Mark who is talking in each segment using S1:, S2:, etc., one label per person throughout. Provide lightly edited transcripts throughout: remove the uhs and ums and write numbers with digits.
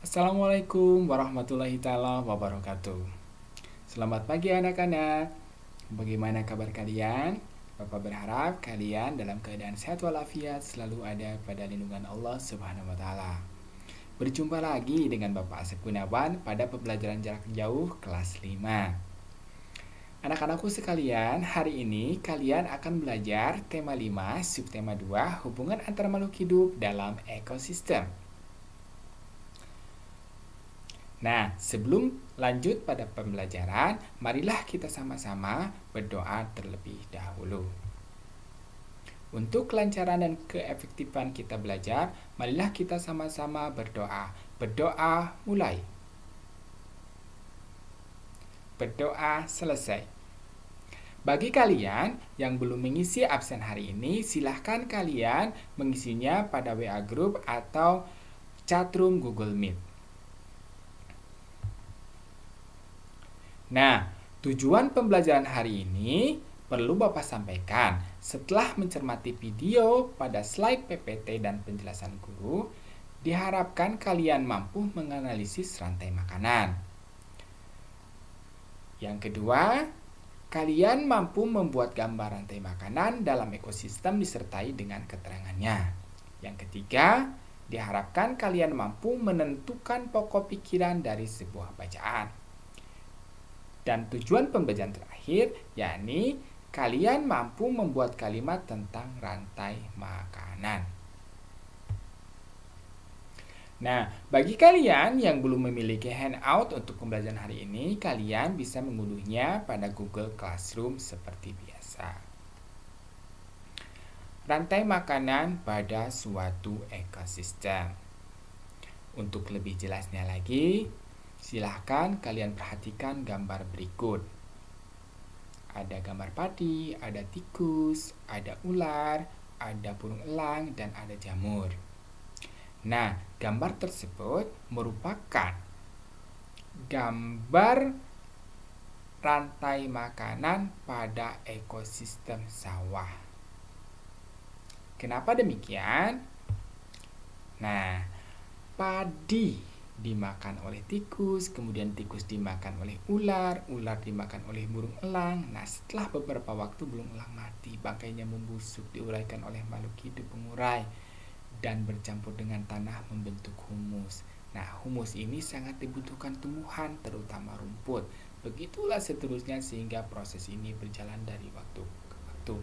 S1: Assalamualaikum warahmatullahi taala wabarakatuh. Selamat pagi anak-anak. Bagaimana kabar kalian? Bapak berharap kalian dalam keadaan sehat walafiat selalu ada pada lindungan Allah Subhanahu wa taala. Berjumpa lagi dengan Bapak Asep Gunawan pada pembelajaran jarak jauh kelas 5. Anak-anakku sekalian, hari ini kalian akan belajar tema 5, subtema 2, hubungan antara makhluk hidup dalam ekosistem. Nah, sebelum lanjut pada pembelajaran, marilah kita sama-sama berdoa terlebih dahulu. Untuk kelancaran dan keefektifan kita belajar, marilah kita sama-sama berdoa. Berdoa mulai. Berdoa selesai. Bagi kalian yang belum mengisi absen hari ini, silahkan kalian mengisinya pada WA Group atau chatroom Google Meet. Nah, tujuan pembelajaran hari ini perlu Bapak sampaikan. Setelah mencermati video pada slide PPT dan penjelasan guru, diharapkan kalian mampu menganalisis rantai makanan. Yang kedua, kalian mampu membuat gambar rantai makanan dalam ekosistem disertai dengan keterangannya. Yang ketiga, diharapkan kalian mampu menentukan pokok pikiran dari sebuah bacaan. Dan tujuan pembelajaran terakhir, yakni kalian mampu membuat kalimat tentang rantai makanan. Nah, bagi kalian yang belum memiliki handout untuk pembelajaran hari ini, kalian bisa mengunduhnya pada Google Classroom seperti biasa. Rantai makanan pada suatu ekosistem. Untuk lebih jelasnya lagi, silahkan kalian perhatikan gambar berikut. Ada gambar padi, ada tikus, ada ular, ada burung elang, dan ada jamur. Nah, gambar tersebut merupakan gambar rantai makanan pada ekosistem sawah. Kenapa demikian? Nah, padi dimakan oleh tikus, kemudian tikus dimakan oleh ular, ular dimakan oleh burung elang. Nah, setelah beberapa waktu burung elang mati, bangkainya membusuk, diuraikan oleh makhluk hidup pengurai dan bercampur dengan tanah membentuk humus. Nah, humus ini sangat dibutuhkan tumbuhan, terutama rumput. Begitulah seterusnya sehingga proses ini berjalan dari waktu ke waktu.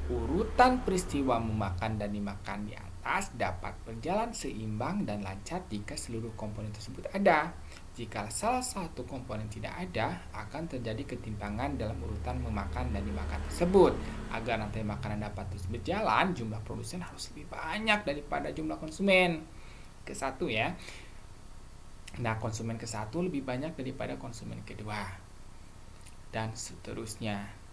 S1: Urutan peristiwa memakan dan dimakan di atas dapat berjalan seimbang dan lancar jika seluruh komponen tersebut ada. Jika salah satu komponen tidak ada, akan terjadi ketimpangan dalam urutan memakan dan dimakan tersebut. Agar rantai makanan dapat terus berjalan, jumlah produsen harus lebih banyak daripada jumlah konsumen. Ke satu ya. Nah, konsumen ke satu lebih banyak daripada konsumen kedua. Dan seterusnya.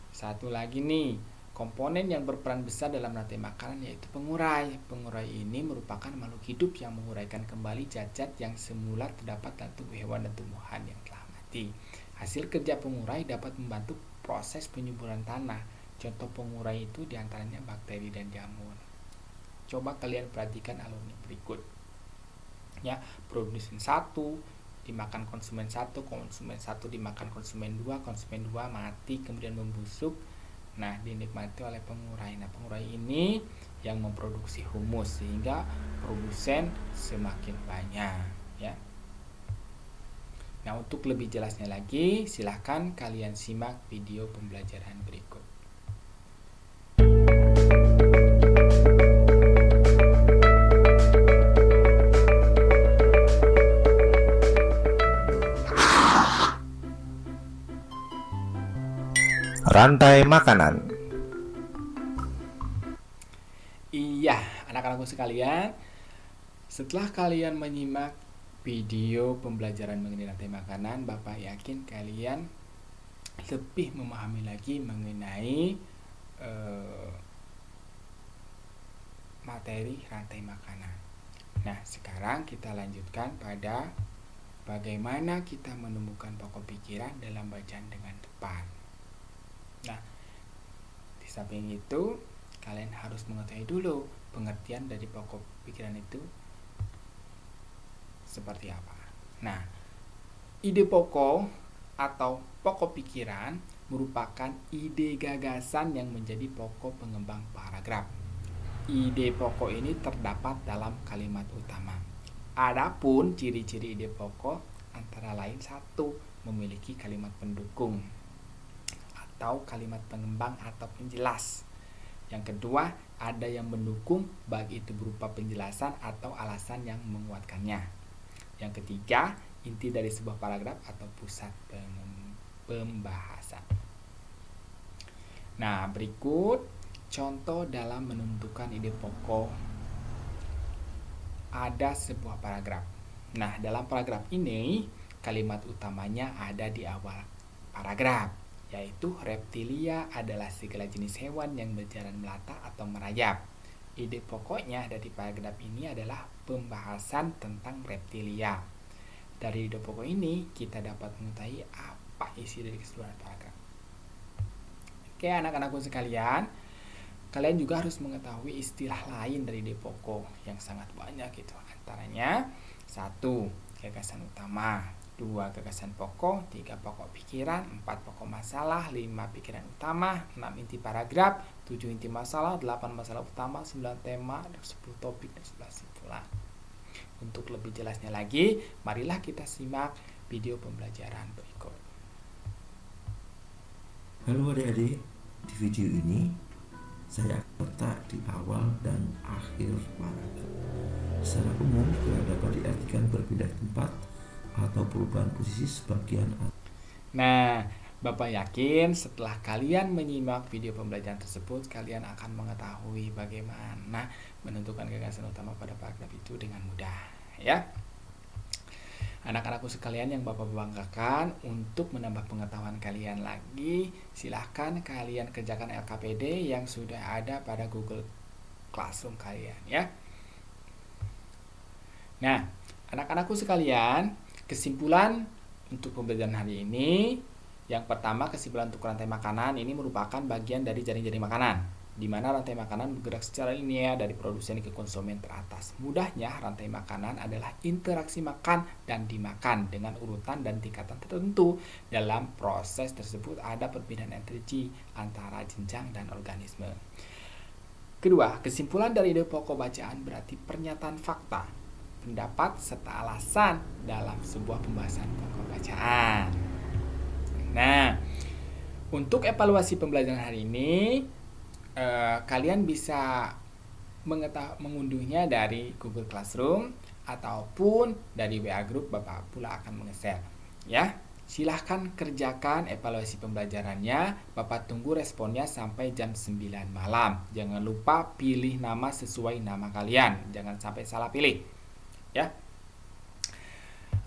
S1: Satu lagi nih, komponen yang berperan besar dalam rantai makanan yaitu pengurai. Pengurai ini merupakan makhluk hidup yang menguraikan kembali zat-zat yang semula terdapat dalam tubuh hewan dan tumbuhan yang telah mati. Hasil kerja pengurai dapat membantu proses penyuburan tanah. Contoh pengurai itu diantaranya bakteri dan jamur. Coba kalian perhatikan alurnya berikut. Ya, produsen 1 dimakan konsumen 1, konsumen 1 dimakan konsumen 2, konsumen 2 mati kemudian membusuk. Nah, dinikmati oleh pengurai. Nah, pengurai ini yang memproduksi humus sehingga produsen semakin banyak, ya. Nah, untuk lebih jelasnya lagi, silahkan kalian simak video pembelajaran berikut.
S2: Rantai makanan.
S1: Iya, anak-anakku sekalian, setelah kalian menyimak video pembelajaran mengenai rantai makanan, Bapak yakin kalian lebih memahami lagi mengenai materi rantai makanan. Nah, sekarang kita lanjutkan pada bagaimana kita menemukan pokok pikiran dalam bacaan dengan tepat. Nah, di samping itu, kalian harus mengetahui dulu pengertian dari pokok pikiran itu seperti apa. Nah, ide pokok atau pokok pikiran merupakan ide gagasan yang menjadi pokok pengembang paragraf. Ide pokok ini terdapat dalam kalimat utama. Adapun ciri-ciri ide pokok antara lain: 1. Memiliki kalimat pendukung atau kalimat pengembang atau penjelas. Yang kedua, ada yang mendukung, baik itu berupa penjelasan atau alasan yang menguatkannya. Yang ketiga, inti dari sebuah paragraf atau pusat pembahasan. Nah, berikut contoh dalam menentukan ide pokok. Ada sebuah paragraf. Nah, dalam paragraf ini, kalimat utamanya ada di awal paragraf, yaitu reptilia adalah segala jenis hewan yang berjalan melata atau merayap. Ide pokoknya dari paragraf ini adalah pembahasan tentang reptilia. Dari ide pokok ini, kita dapat mengetahui apa isi dari keseluruhan paragraf. Oke, anak-anakku sekalian, kalian juga harus mengetahui istilah lain dari ide pokok yang sangat banyak itu. Antaranya 1. Gagasan utama, 2. Gagasan pokok, 3. Pokok pikiran, 4. Pokok masalah, 5. Pikiran utama, 6. Inti paragraf, 7. Inti masalah, 8. Masalah utama, 9. Tema, 10. Topik, dan 11 simpulan. Untuk lebih jelasnya lagi, marilah kita simak video pembelajaran berikut.
S2: Halo adik-adik, di video ini saya akan letak di awal dan akhir paragraf. Secara umum, dapat diartikan berpindah tempat atau perubahan posisi sebagian.
S1: Nah, Bapak yakin setelah kalian menyimak video pembelajaran tersebut, kalian akan mengetahui bagaimana menentukan gagasan utama pada paragraf itu dengan mudah, ya. Anak-anakku sekalian yang Bapak banggakan, untuk menambah pengetahuan kalian lagi, silahkan kalian kerjakan LKPD yang sudah ada pada Google Classroom kalian, ya. Nah, anak-anakku sekalian, kesimpulan untuk pembelajaran hari ini, yang pertama, kesimpulan untuk rantai makanan ini merupakan bagian dari jaring-jaring makanan, di mana rantai makanan bergerak secara linear dari produsen ke konsumen teratas. Mudahnya, rantai makanan adalah interaksi makan dan dimakan dengan urutan dan tingkatan tertentu. Dalam proses tersebut ada perpindahan energi antara jenjang dan organisme. Kedua, kesimpulan dari ide pokok bacaan berarti pernyataan fakta, pendapat, serta alasan dalam sebuah pembahasan pokok bacaan. Nah, untuk evaluasi pembelajaran hari ini, kalian bisa mengunduhnya dari Google Classroom ataupun dari WA Group. Bapak pula akan menge-share, ya. Silahkan kerjakan evaluasi pembelajarannya. Bapak tunggu responnya sampai jam 9 malam. Jangan lupa pilih nama sesuai nama kalian. Jangan sampai salah pilih, ya.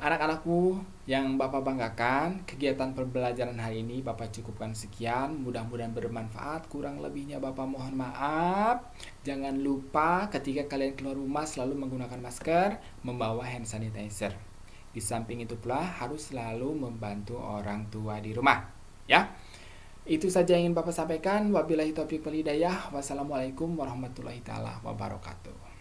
S1: Anak-anakku yang Bapak banggakan, kegiatan pembelajaran hari ini Bapak cukupkan sekian. Mudah-mudahan bermanfaat. Kurang lebihnya Bapak mohon maaf. Jangan lupa ketika kalian keluar rumah selalu menggunakan masker, membawa hand sanitizer. Di samping itu pula harus selalu membantu orang tua di rumah, ya. Itu saja yang ingin Bapak sampaikan. Wabillahi taufiq wal hidayah. Wassalamualaikum warahmatullahi taala wabarakatuh.